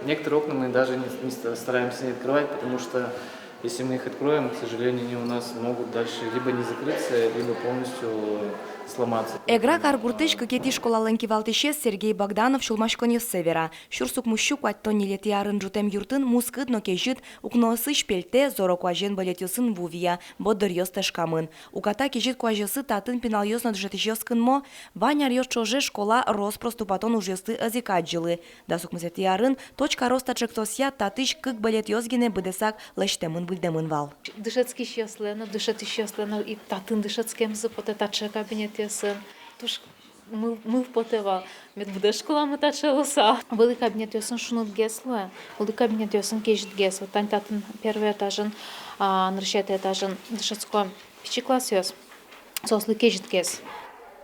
Некоторые окна мы даже не стараемся не открывать, потому что если мы их откроем, к сожалению, они у нас могут дальше либо не закрыться, либо полностью сломаться. Эгра каргуртыш кекети школаленки валтишес Сергей Богданов шулмашконев севера. Шурсук мущук аттон нилети арын жутем юртын мускыд но кежит укносы шпельте зоро куажен балетюсын вувия, боддыр ёстеш камын. Уката кежит куажесы татын пинал ёсно джетишёскын мо, ваняр ёшчоже школа роспросту потон ужесты азикаджилы. Дасук мзети арын точка роста чектосья татыш кык балет ёзгине быдесак лештемын выльдемын вал. Дышецкий счастлено, и татын дышецкем запоте таче кабинет ясын. Туш мы в потева медбуде школа мы тачелоса. Были кабинет ясын шунут гесло, были кабинет ясын кежит гес. Вот тань татын первый этажен, нарушает этажен дышецкой пичи класс яс. Сосли кежит гес.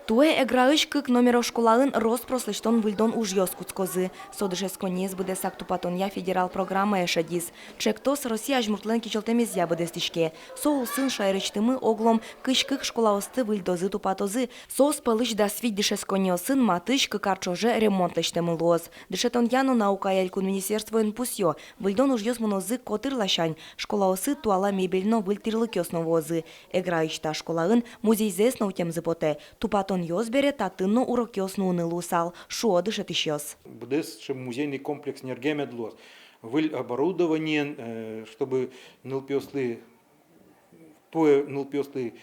Туе эграыш кык номеро школалын роспрослештон выльдон уж ёскуцкозы. Содышес конец буде сактупатонья федерал программа эшадис. Чектос Россия жмуртлен кичелтемез я будестишке. Соул сын шайрычтымы оглом кыш кык школаосты выльдозы тупатозы. Сос пылыш да свить дышес коньосын матыш кыкарчоже ремонтлештемы лоз. Дышетон яно наука ялькун министерствоен пусьё. Выльдон уж ёсмонозы котырлашань. Школаосы туала мебельно выльтирлык ёсновозы. Эграышта школалын музейзес наутем зыпоте. Тупатон йос бере татынно урок йосну унылусал. Шуо дышет ищёс. Будес музейный комплекс нергемедлос. Выль оборудование, чтобы нылпёслы, туе нылпёслы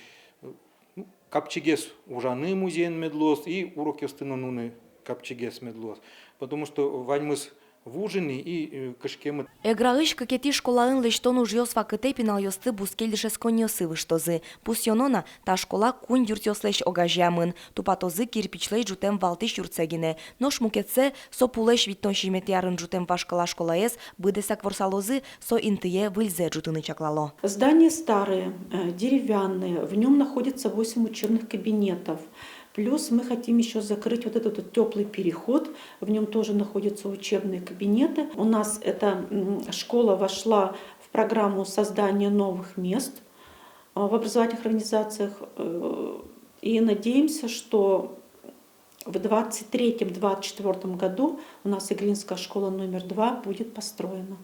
капчигес ужаны музейн медлос и урок йостынонуны капчигес медлос. Потому что ваньмыс вужины и кышкемы. Эграыш кекети школалын лештон уж йос вакыте пинал йосты бускельдышес коньосы выштозы. Пусьонона та школа кунь юртёслеш огажямын. Тупатозы кирпичлей жутем валтыш юрцегине. Но шмукетсе со пулеш виттон шиметярын жутем вашкала школаес быдесак ворсалозы со интые выльзе жутыны чаклало. Здания старые, деревянные, в нем находится 8 учебных кабинетов. Плюс мы хотим еще закрыть вот этот вот теплый переход, в нем тоже находятся учебные кабинеты. У нас эта школа вошла в программу создания новых мест в образовательных организациях. И надеемся, что в 2023-2024 году у нас Игринская школа номер 2 будет построена.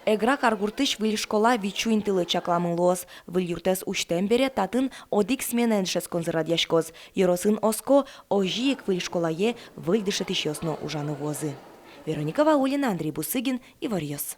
Эгра каргуртыш выль школа вичу интылы чакламын лос. Выль юртес учтем бере татын одик сменен шес конзерат яшкоз. Еросын оско ожиек выль школае выль дышет ищёсно ужаны возы. Вероника Ваулина, Андрей Бусыгин и Варьёс.